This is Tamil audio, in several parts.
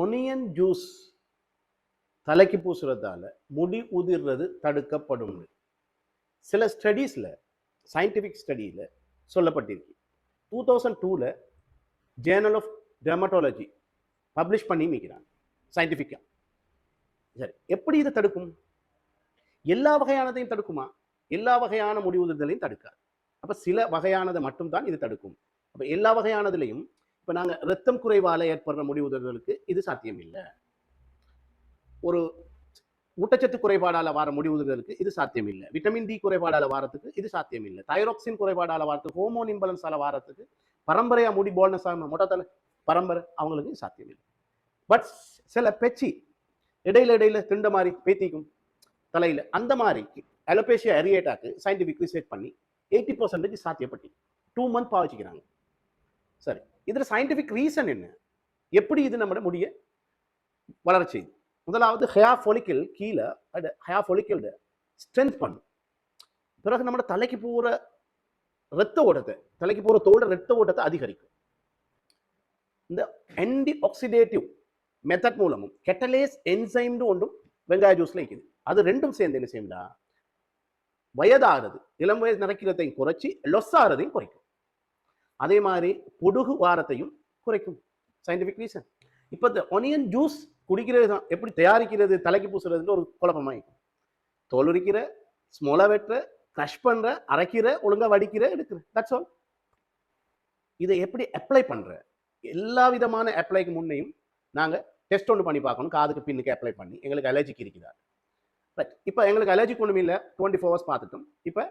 ஒனியன் ஜூஸ் தலைக்கு பூசுறதால முடி உதிர்றது தடுக்கப்படும். சில ஸ்டடீஸில், சயின்டிஃபிக் ஸ்டடியில் சொல்லப்பட்டிருக்கு. 2002 ஜேர்னல் ஆஃப் டெர்மட்டாலஜி பப்ளிஷ் பண்ணி நிற்கிறாங்க சயின்டிஃபிக்காக. சரி, எப்படி இதை தடுக்கும்? எல்லா வகையானதையும் தடுக்குமா? எல்லா வகையான முடி உதிர்தலையும் தடுக்காது. அப்போ சில வகையானதை மட்டும்தான் இது தடுக்கும். அப்போ எல்லா வகையானதுலையும் இப்போ நாங்கள் ரத்தம் குறைவால் ஏற்படுற முடி உதிர்தலுக்கு இது சாத்தியம் இல்லை. ஒரு ஊட்டச்சத்து குறைபாடால் வர முடி உதிர்தலுக்கு இது சாத்தியம் இல்லை. விட்டமின் டி குறைபாடால் வாரத்துக்கு இது சாத்தியம் இல்லை. தைராக்சின் குறைபாடால் வாரத்துக்கு, ஹோமோன் இம்பலன்ஸால் வாரத்துக்கு, பரம்பரையா முடி போல்னஸ் மொட்டத்தலை பரம்பரை அவங்களுக்கு சாத்தியம் இல்லை. பட் சில பெச்சி இடையில திண்ட மாதிரி பேத்திக்கும் தலையில், அந்த மாதிரி அலோபேஷியா அரியேட்டாக்கு சயின்டிஃபிக் ரிசர்ச் பண்ணி 80% சாத்தியப்பட்டு 2 months பாவிச்சுக்கிறாங்க. சரி, இதில் சயின்டிஃபிக் ரீசன் என்ன? எப்படி இது நம்ம முடிய வளர செய்யுது? முதலாவது ஹேர் ஃபாலிக்கிள் கீழே ஹேர் ஃபாலிக்கிள் ஸ்ட்ரென்த் பண்ணும். பிறகு நம்ம தலைக்கு போகிற ரத்த ஓட்டத்தை, தலைக்கு போகிற தோட ரத்த ஓட்டத்தை அதிகரிக்கும். இந்த ஆன்டி ஆக்சிடேட்டிவ் மெத்தட் மூலமும் கெட்டலேஸ் என்சைம்னு ஒன்றும் வெங்காய ஜூஸ்ல இருக்குது. அது ரெண்டும் சேர்ந்து என்ன செய்யும்டா, வயதாகிறது, இளம் வயது நடக்கிறதையும் குறைச்சி லொஸ் ஆகிறதையும் குறைக்கும். அதே மாதிரி பொடுகு வாரத்தையும் குறைக்கும். Scientific reason. இப்போ இந்த ஒனியன் ஜூஸ் குடிக்கிறது தான், எப்படி தயாரிக்கிறது, தலைக்கு பூசுறதுன்னு ஒரு குழப்பமாயிருக்கும். தோல் உரிக்கிற, ஸ்மோலா வெட்டுற, க்ரஷ் பண்ற, அரைக்கிற, ஒழுங்கா வடிக்கிற, எடுக்கிற, தட்ஸ் ஆல். இதை எப்படி அப்ளை பண்ற? எல்லா விதமான அப்ளைக்கு முன்னையும் நாங்கள் டெஸ்ட் ஒன்று பண்ணி பார்க்கணும். காதுக்கு பின்னுக்கு அப்ளை பண்ணி எங்களுக்கு அலர்ஜிக்கு இருக்குதா. ரைட், இப்போ எங்களுக்கு அலர்ஜிக்கு ஒன்றும் இல்லை, 24 hours பார்த்துட்டோம். இப்போ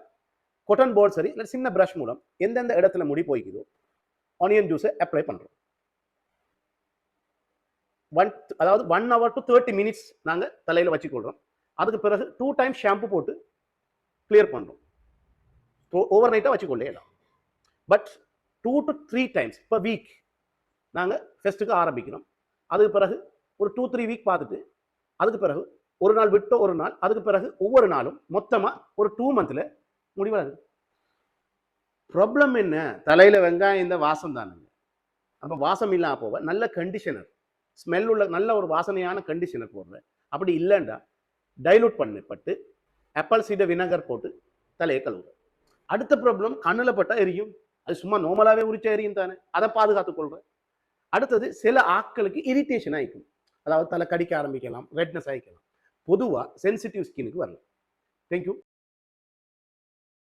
கொட்டன் போர்ட் சரி இல்லை சின்ன ப்ரஷ் மூலம் எந்தெந்த இடத்துல முடி போய்க்குதோ ஆனியன் ஜூஸை அப்ளை பண்ணுறோம். அதாவது 1 hour to 30 minutes நாங்கள் தலையில் வச்சுக்கொள்கிறோம். அதுக்கு பிறகு 2 times ஷாம்பு போட்டு கிளியர் பண்ணுறோம். ஓவர் நைட்டாக வச்சுக்கொள்ளலாம். But 2 to 3 times per week நாங்கள் ஃபெஸ்ட்டுக்கு ஆரம்பிக்கிறோம். அதுக்கு பிறகு ஒரு 2-3 week பார்த்துட்டு, அதுக்கு பிறகு ஒரு நாள் விட்டு ஒரு நாள், அதுக்கு பிறகு ஒவ்வொரு நாளும் மொத்தமாக ஒரு 2 months முடிவாது. ப்ராப்ளம் என்ன? தலையில் வெங்காயம் இந்த வாசம் தானுங்க. அப்போ வாசம் இல்லாமல் போக நல்ல கண்டிஷனர், ஸ்மெல் உள்ள நல்ல ஒரு வாசனையான கண்டிஷனர் போடுறேன். அப்படி இல்லைண்டா டைலூட் பண்ணப்பட்டு ஆப்பிள் சீடர் வினகர் போட்டு தலையை கழுவுறேன். அடுத்த ப்ராப்ளம், கண்ணில் பட்டால் எரியும். அது சும்மா நார்மலாகவே உரிச்சா எரியும் தானே, அதை பாதுகாத்துக் கொள்கிறேன். அடுத்தது சில ஆட்களுக்கு இரிட்டேஷன் ஆகிக்கும். அதாவது தலை கடிக்க ஆரம்பிக்கலாம், ரெட்னஸ் ஆகிக்கலாம். பொதுவாக சென்சிட்டிவ் ஸ்கின்னுக்கு வரலாம். தேங்க்யூ.